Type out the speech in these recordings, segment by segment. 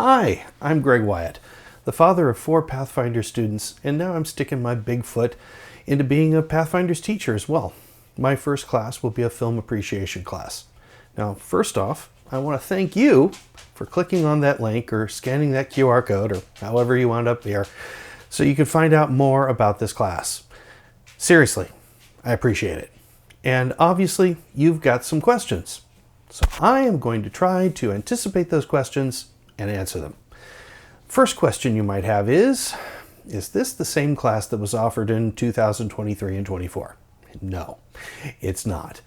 Hi, I'm Greg Wyatt, the father of 4 PathFinders students, and now I'm sticking my big foot into being a PathFinders teacher as well. My first class will be a film appreciation class. Now, first off, I want to thank you for clicking on that link or scanning that QR code or however you wound up here so you can find out more about this class. Seriously, I appreciate it. And obviously, you've got some questions. So I am going to try to anticipate those questions and answer them. First question you might have is this the same class that was offered in 2023 and 24? No, it's not.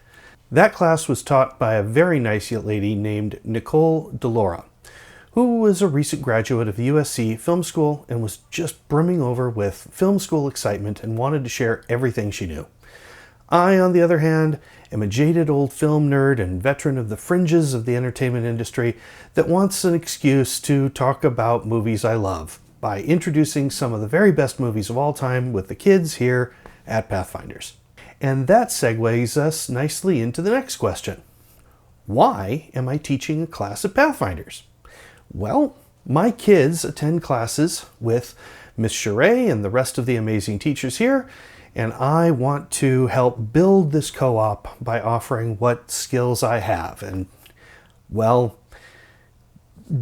That class was taught by a very nice young lady named Nicole Delora, who was a recent graduate of USC Film School and was just brimming over with film school excitement and wanted to share everything she knew. I, on the other hand, am a jaded old film nerd and veteran of the fringes of the entertainment industry that wants an excuse to talk about movies I love by introducing some of the very best movies of all time with the kids here at PathFinders. And that segues us nicely into the next question. Why am I teaching a class at PathFinders? Well, my kids attend classes with Miss Charest and the rest of the amazing teachers here, and I want to help build this co-op by offering what skills I have. And, well,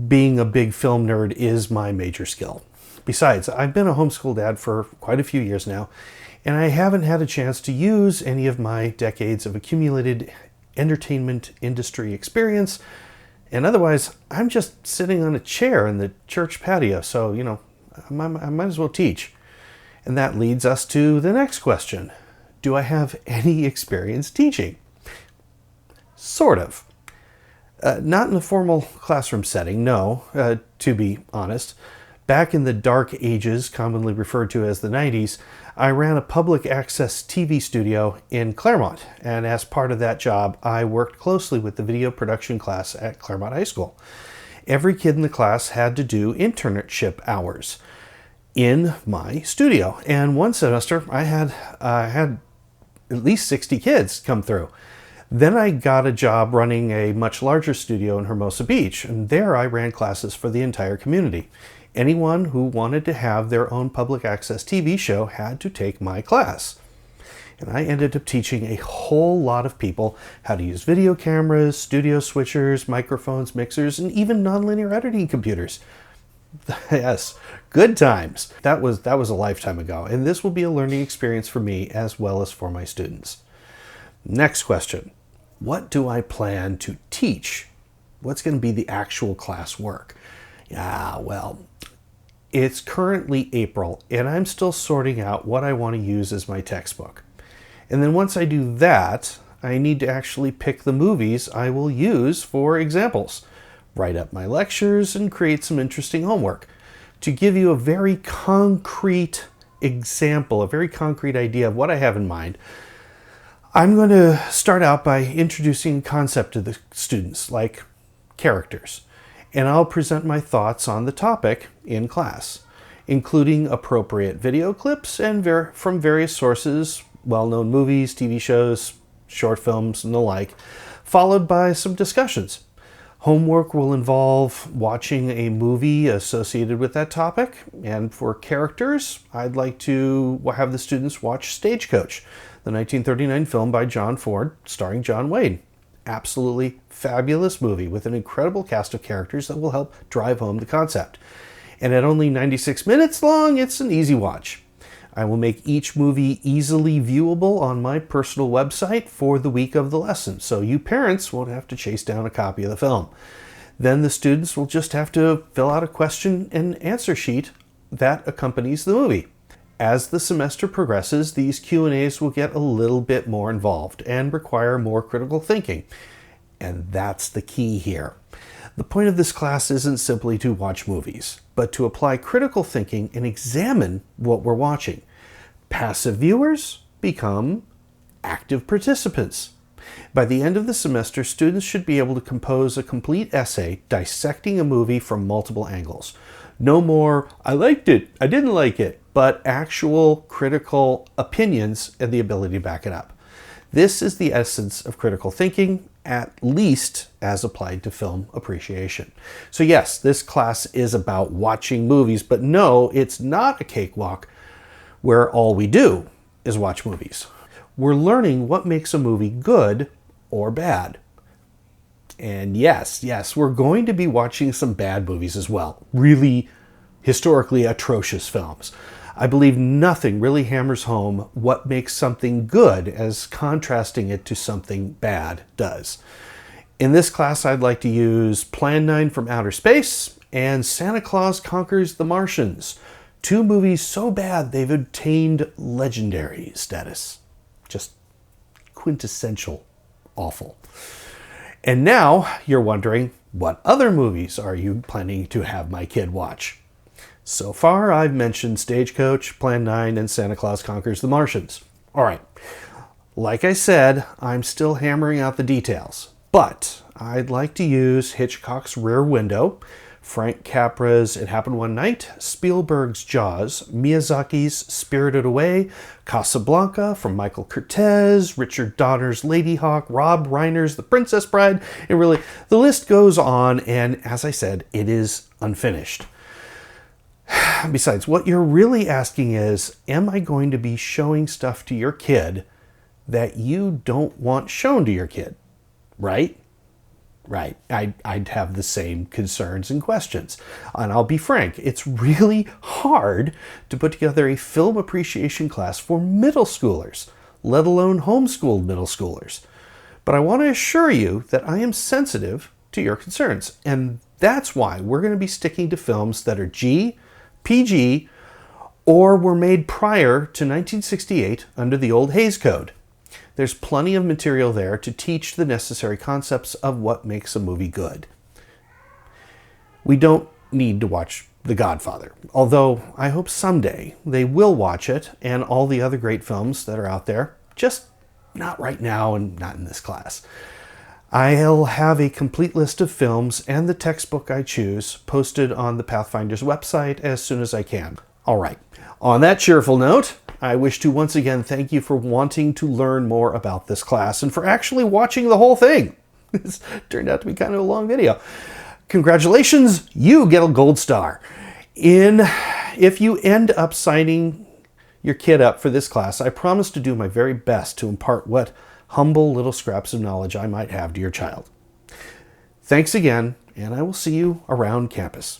being a big film nerd is my major skill. Besides, I've been a homeschool dad for quite a few years now, and I haven't had a chance to use any of my decades of accumulated entertainment industry experience. And otherwise, I'm just sitting on a chair in the church patio, so, I might as well teach. And that leads us to the next question. Do I have any experience teaching? Sort of. Not in a formal classroom setting, no, to be honest. Back in the dark ages, commonly referred to as the 90s, I ran a public access TV studio in Claremont. And as part of that job, I worked closely with the video production class at Claremont High School. Every kid in the class had to do internship hours in my studio. And one semester I had at least 60 kids come through. Then I got a job running a much larger studio in Hermosa Beach, and there I ran classes for the entire community. Anyone who wanted to have their own public access TV show had to take my class. And I ended up teaching a whole lot of people how to use video cameras, studio switchers, microphones, mixers, and even nonlinear editing computers. Yes, good times. That was a lifetime ago, and this will be a learning experience for me as well as for my students. Next question. What do I plan to teach? What's going to be the actual class work? Yeah, well, it's currently April, and I'm still sorting out what I want to use as my textbook. And then once I do that, I need to actually pick the movies I will use for examples, write up my lectures, and create some interesting homework. To give you a very concrete example, a very concrete idea of what I have in mind, I'm going to start out by introducing a concept to the students, like characters. And I'll present my thoughts on the topic in class, including appropriate video clips and from various sources, well-known movies, TV shows, short films, and the like, followed by some discussions. Homework will involve watching a movie associated with that topic, and for characters, I'd like to have the students watch Stagecoach, the 1939 film by John Ford, starring John Wayne. Absolutely fabulous movie with an incredible cast of characters that will help drive home the concept. And at only 96 minutes long, it's an easy watch. I will make each movie easily viewable on my personal website for the week of the lesson, so you parents won't have to chase down a copy of the film. Then the students will just have to fill out a question and answer sheet that accompanies the movie. As the semester progresses, these Q&As will get a little bit more involved and require more critical thinking. And that's the key here. The point of this class isn't simply to watch movies, but to apply critical thinking and examine what we're watching. Passive viewers become active participants. By the end of the semester, students should be able to compose a complete essay dissecting a movie from multiple angles. No more, I liked it, I didn't like it, but actual critical opinions and the ability to back it up. This is the essence of critical thinking, at least as applied to film appreciation. So yes, this class is about watching movies, but no, it's not a cakewalk where all we do is watch movies. We're learning what makes a movie good or bad. And yes, we're going to be watching some bad movies as well. Really historically atrocious films. I believe nothing really hammers home what makes something good as contrasting it to something bad does. In this class, I'd like to use Plan 9 from Outer Space and Santa Claus Conquers the Martians. Two movies so bad they've obtained legendary status. Just quintessential awful. And now you're wondering, what other movies are you planning to have my kid watch? So far, I've mentioned Stagecoach, Plan 9, and Santa Claus Conquers the Martians. All right, like I said, I'm still hammering out the details, but I'd like to use Hitchcock's Rear Window, Frank Capra's It Happened One Night, Spielberg's Jaws, Miyazaki's Spirited Away, Casablanca from Michael Curtiz, Richard Donner's Ladyhawke, Rob Reiner's The Princess Bride, and really, the list goes on, and as I said, it is unfinished. Besides, what you're really asking is, am I going to be showing stuff to your kid that you don't want shown to your kid? Right? Right. I'd have the same concerns and questions. And I'll be frank, it's really hard to put together a film appreciation class for middle schoolers, let alone homeschooled middle schoolers. But I want to assure you that I am sensitive to your concerns. And that's why we're going to be sticking to films that are G, PG, or were made prior to 1968 under the old Hays Code. There's plenty of material there to teach the necessary concepts of what makes a movie good. We don't need to watch The Godfather, although I hope someday they will watch it and all the other great films that are out there, just not right now and not in this class. I'll have a complete list of films and the textbook I choose posted on the PathFinders website as soon as I can. All right, on that cheerful note, I wish to once again thank you for wanting to learn more about this class and for actually watching the whole thing. This turned out to be kind of a long video. Congratulations, you get a gold star. If you end up signing your kid up for this class, I promise to do my very best to impart what humble little scraps of knowledge I might have to your child. Thanks again, and I will see you around campus.